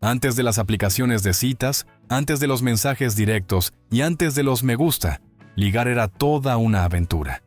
Antes de las aplicaciones de citas, antes de los mensajes directos y antes de los me gusta, ligar era toda una aventura.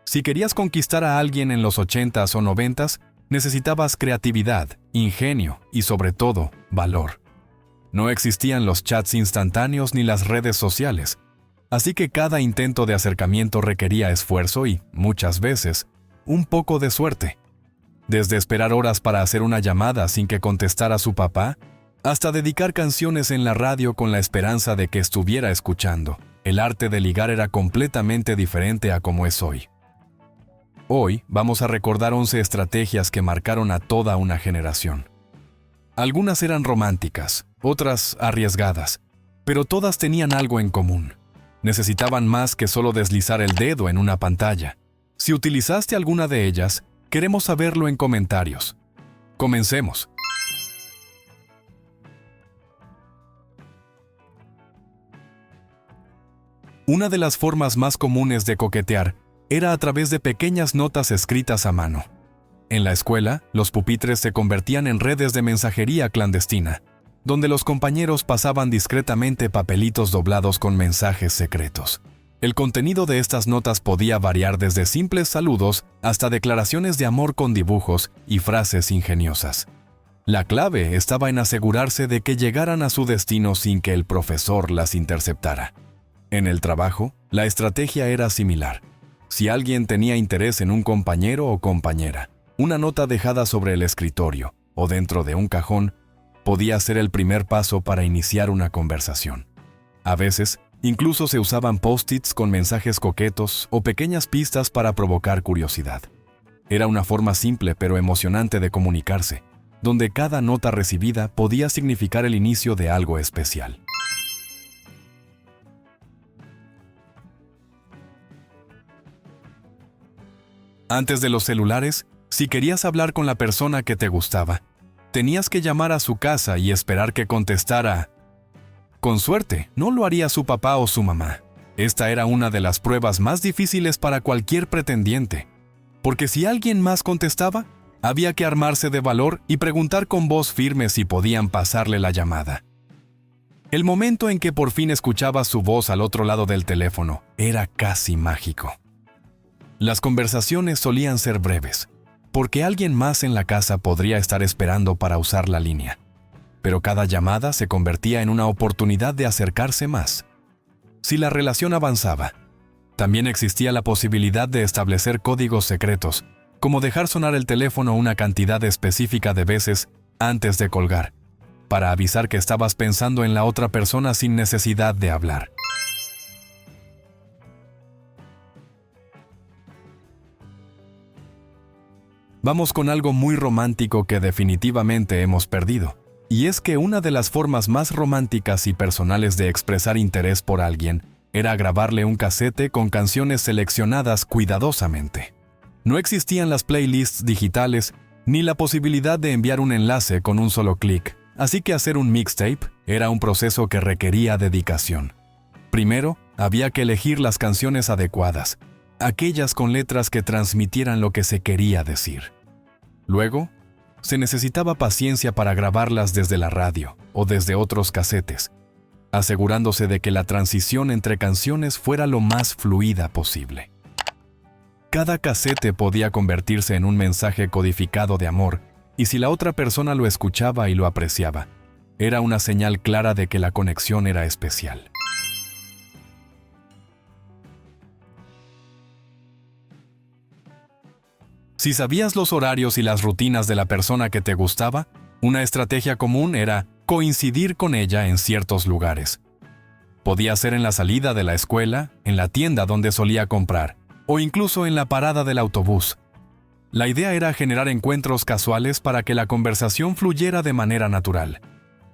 Si querías conquistar a alguien en los 80s o 90s, necesitabas creatividad, ingenio y, sobre todo, valor. No existían los chats instantáneos ni las redes sociales, así que cada intento de acercamiento requería esfuerzo y, muchas veces, un poco de suerte. Desde esperar horas para hacer una llamada sin que contestara su papá, hasta dedicar canciones en la radio con la esperanza de que estuviera escuchando. El arte de ligar era completamente diferente a como es hoy. Hoy vamos a recordar 11 estrategias que marcaron a toda una generación. Algunas eran románticas, otras arriesgadas, pero todas tenían algo en común. Necesitaban más que solo deslizar el dedo en una pantalla. Si utilizaste alguna de ellas, queremos saberlo en comentarios. Comencemos. Una de las formas más comunes de coquetear era a través de pequeñas notas escritas a mano. En la escuela, los pupitres se convertían en redes de mensajería clandestina, donde los compañeros pasaban discretamente papelitos doblados con mensajes secretos. El contenido de estas notas podía variar desde simples saludos hasta declaraciones de amor con dibujos y frases ingeniosas. La clave estaba en asegurarse de que llegaran a su destino sin que el profesor las interceptara. En el trabajo, la estrategia era similar. Si alguien tenía interés en un compañero o compañera, una nota dejada sobre el escritorio o dentro de un cajón podía ser el primer paso para iniciar una conversación. A veces, incluso se usaban post-its con mensajes coquetos o pequeñas pistas para provocar curiosidad. Era una forma simple pero emocionante de comunicarse, donde cada nota recibida podía significar el inicio de algo especial. Antes de los celulares, si querías hablar con la persona que te gustaba, tenías que llamar a su casa y esperar que contestara. Con suerte, no lo haría su papá o su mamá. Esta era una de las pruebas más difíciles para cualquier pretendiente, porque si alguien más contestaba, había que armarse de valor y preguntar con voz firme si podían pasarle la llamada. El momento en que por fin escuchabas su voz al otro lado del teléfono era casi mágico. Las conversaciones solían ser breves, porque alguien más en la casa podría estar esperando para usar la línea. Pero cada llamada se convertía en una oportunidad de acercarse más. Si la relación avanzaba, también existía la posibilidad de establecer códigos secretos, como dejar sonar el teléfono una cantidad específica de veces antes de colgar, para avisar que estabas pensando en la otra persona sin necesidad de hablar. Vamos con algo muy romántico que definitivamente hemos perdido, y es que una de las formas más románticas y personales de expresar interés por alguien era grabarle un casete con canciones seleccionadas cuidadosamente. No existían las playlists digitales ni la posibilidad de enviar un enlace con un solo clic, así que hacer un mixtape era un proceso que requería dedicación. Primero, había que elegir las canciones adecuadas, aquellas con letras que transmitieran lo que se quería decir. Luego, se necesitaba paciencia para grabarlas desde la radio o desde otros casetes, asegurándose de que la transición entre canciones fuera lo más fluida posible. Cada casete podía convertirse en un mensaje codificado de amor, y si la otra persona lo escuchaba y lo apreciaba, era una señal clara de que la conexión era especial. Si sabías los horarios y las rutinas de la persona que te gustaba, una estrategia común era coincidir con ella en ciertos lugares. Podía ser en la salida de la escuela, en la tienda donde solía comprar, o incluso en la parada del autobús. La idea era generar encuentros casuales para que la conversación fluyera de manera natural.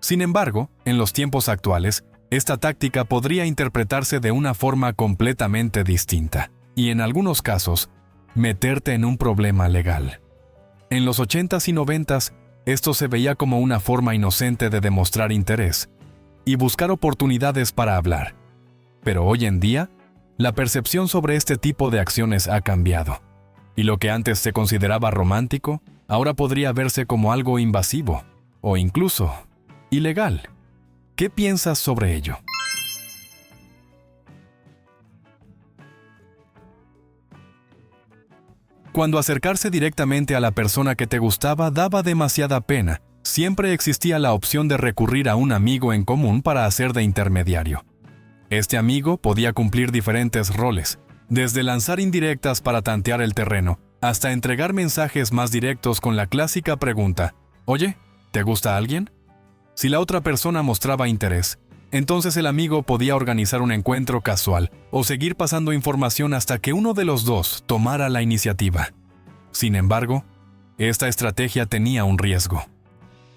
Sin embargo, en los tiempos actuales, esta táctica podría interpretarse de una forma completamente distinta, y en algunos casos, meterte en un problema legal. En los 80s y 90s, esto se veía como una forma inocente de demostrar interés y buscar oportunidades para hablar. Pero hoy en día, la percepción sobre este tipo de acciones ha cambiado, y lo que antes se consideraba romántico, ahora podría verse como algo invasivo o incluso ilegal. ¿Qué piensas sobre ello? Cuando acercarse directamente a la persona que te gustaba daba demasiada pena, siempre existía la opción de recurrir a un amigo en común para hacer de intermediario. Este amigo podía cumplir diferentes roles, desde lanzar indirectas para tantear el terreno, hasta entregar mensajes más directos con la clásica pregunta: «Oye, ¿te gusta alguien?». Si la otra persona mostraba interés, entonces el amigo podía organizar un encuentro casual o seguir pasando información hasta que uno de los dos tomara la iniciativa. Sin embargo, esta estrategia tenía un riesgo.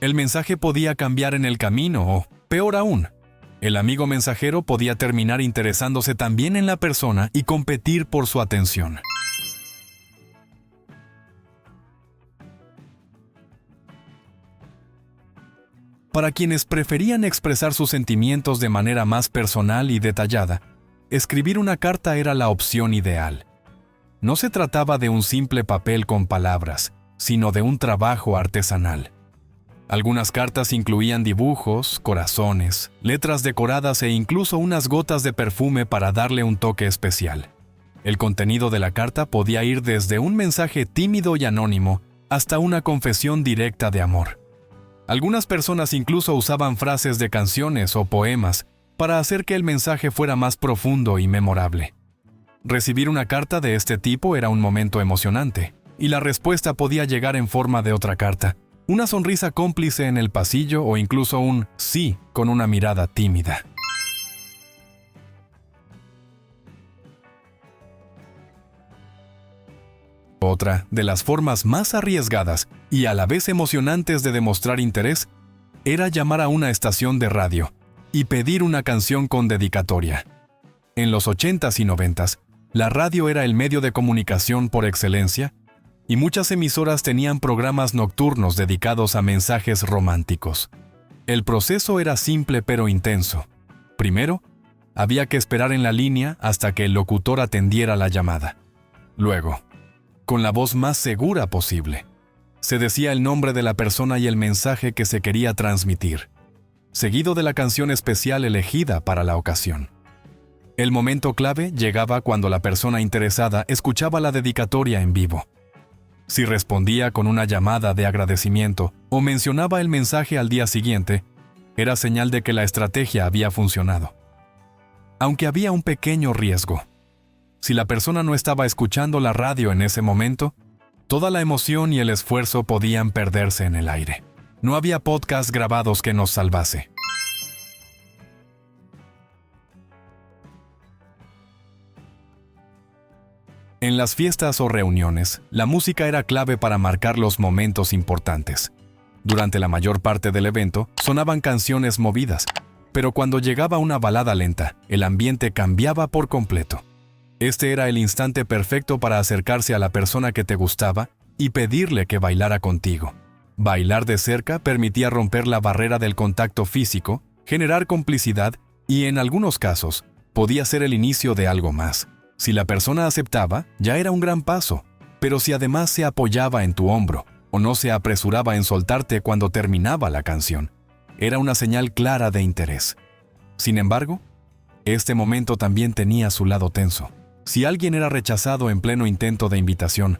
El mensaje podía cambiar en el camino o, peor aún, el amigo mensajero podía terminar interesándose también en la persona y competir por su atención. Para quienes preferían expresar sus sentimientos de manera más personal y detallada, escribir una carta era la opción ideal. No se trataba de un simple papel con palabras, sino de un trabajo artesanal. Algunas cartas incluían dibujos, corazones, letras decoradas e incluso unas gotas de perfume para darle un toque especial. El contenido de la carta podía ir desde un mensaje tímido y anónimo hasta una confesión directa de amor. Algunas personas incluso usaban frases de canciones o poemas para hacer que el mensaje fuera más profundo y memorable. Recibir una carta de este tipo era un momento emocionante, y la respuesta podía llegar en forma de otra carta, una sonrisa cómplice en el pasillo o incluso un sí con una mirada tímida. Otra de las formas más arriesgadas y a la vez emocionantes de demostrar interés era llamar a una estación de radio y pedir una canción con dedicatoria. En los 80s y 90s, la radio era el medio de comunicación por excelencia y muchas emisoras tenían programas nocturnos dedicados a mensajes románticos. El proceso era simple pero intenso. Primero, había que esperar en la línea hasta que el locutor atendiera la llamada. Luego, con la voz más segura posible, se decía el nombre de la persona y el mensaje que se quería transmitir, seguido de la canción especial elegida para la ocasión. El momento clave llegaba cuando la persona interesada escuchaba la dedicatoria en vivo. Si respondía con una llamada de agradecimiento o mencionaba el mensaje al día siguiente, era señal de que la estrategia había funcionado. Aunque había un pequeño riesgo. Si la persona no estaba escuchando la radio en ese momento, toda la emoción y el esfuerzo podían perderse en el aire. No había podcast grabados que nos salvase. En las fiestas o reuniones, la música era clave para marcar los momentos importantes. Durante la mayor parte del evento, sonaban canciones movidas, pero cuando llegaba una balada lenta, el ambiente cambiaba por completo. Este era el instante perfecto para acercarse a la persona que te gustaba y pedirle que bailara contigo. Bailar de cerca permitía romper la barrera del contacto físico, generar complicidad y, en algunos casos, podía ser el inicio de algo más. Si la persona aceptaba, ya era un gran paso, pero si además se apoyaba en tu hombro o no se apresuraba en soltarte cuando terminaba la canción, era una señal clara de interés. Sin embargo, este momento también tenía su lado tenso. Si alguien era rechazado en pleno intento de invitación,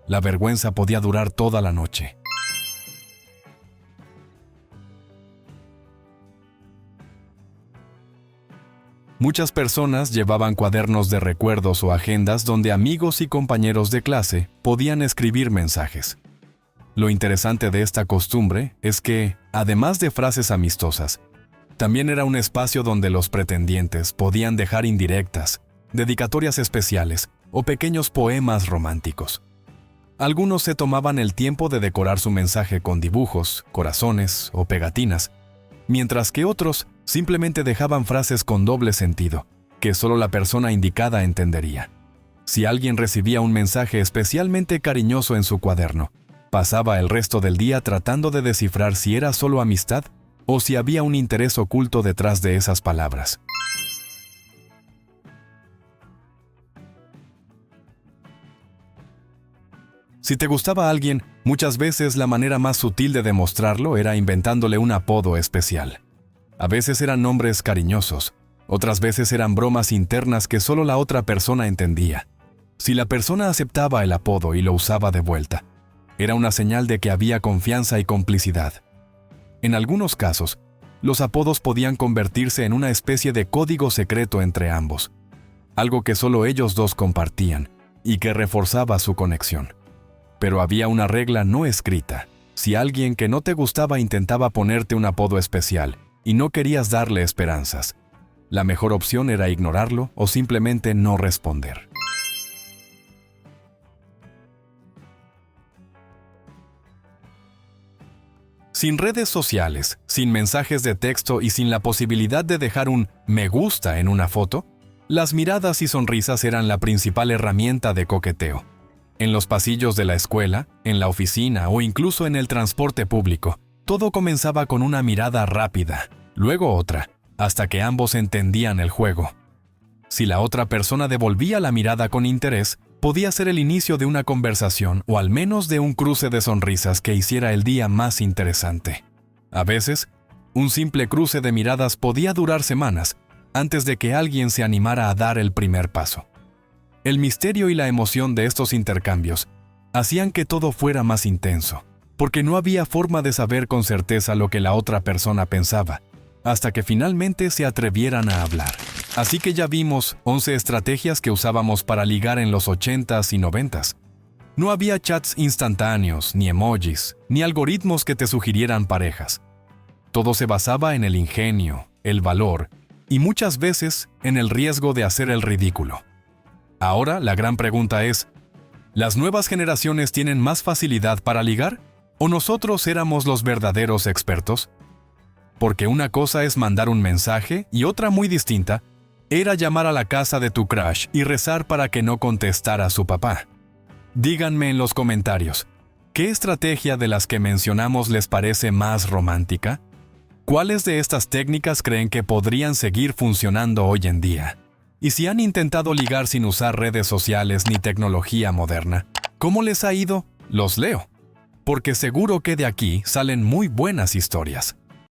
la vergüenza podía durar toda la noche. Muchas personas llevaban cuadernos de recuerdos o agendas donde amigos y compañeros de clase podían escribir mensajes. Lo interesante de esta costumbre es que, además de frases amistosas, también era un espacio donde los pretendientes podían dejar indirectas, dedicatorias especiales o pequeños poemas románticos. Algunos se tomaban el tiempo de decorar su mensaje con dibujos, corazones o pegatinas, mientras que otros simplemente dejaban frases con doble sentido, que solo la persona indicada entendería. Si alguien recibía un mensaje especialmente cariñoso en su cuaderno, pasaba el resto del día tratando de descifrar si era solo amistad o si había un interés oculto detrás de esas palabras. Si te gustaba alguien, Muchas veces la manera más sutil de demostrarlo era inventándole un apodo especial. A veces eran nombres cariñosos, otras veces eran bromas internas que solo la otra persona entendía. Si la persona aceptaba el apodo y lo usaba de vuelta, era una señal de que había confianza y complicidad. En algunos casos, los apodos podían convertirse en una especie de código secreto entre ambos, algo que solo ellos dos compartían y que reforzaba su conexión. Pero había una regla no escrita. Si alguien que no te gustaba intentaba ponerte un apodo especial y no querías darle esperanzas, la mejor opción era ignorarlo o simplemente no responder. Sin redes sociales, sin mensajes de texto y sin la posibilidad de dejar un me gusta en una foto, las miradas y sonrisas eran la principal herramienta de coqueteo. En los pasillos de la escuela, en la oficina o incluso en el transporte público, todo comenzaba con una mirada rápida, luego otra, hasta que ambos entendían el juego. Si la otra persona devolvía la mirada con interés, podía ser el inicio de una conversación o al menos de un cruce de sonrisas que hiciera el día más interesante. A veces, un simple cruce de miradas podía durar semanas antes de que alguien se animara a dar el primer paso. El misterio y la emoción de estos intercambios hacían que todo fuera más intenso, porque no había forma de saber con certeza lo que la otra persona pensaba, hasta que finalmente se atrevieran a hablar. Así que ya vimos 11 estrategias que usábamos para ligar en los 80s y 90s. No había chats instantáneos, ni emojis, ni algoritmos que te sugirieran parejas. Todo se basaba en el ingenio, el valor y muchas veces en el riesgo de hacer el ridículo. Ahora la gran pregunta es, ¿las nuevas generaciones tienen más facilidad para ligar? ¿O nosotros éramos los verdaderos expertos? Porque una cosa es mandar un mensaje y otra muy distinta era llamar a la casa de tu crush y rezar para que no contestara a su papá. Díganme en los comentarios, ¿qué estrategia de las que mencionamos les parece más romántica? ¿Cuáles de estas técnicas creen que podrían seguir funcionando hoy en día? Y si han intentado ligar sin usar redes sociales ni tecnología moderna, ¿cómo les ha ido? Los leo, porque seguro que de aquí salen muy buenas historias.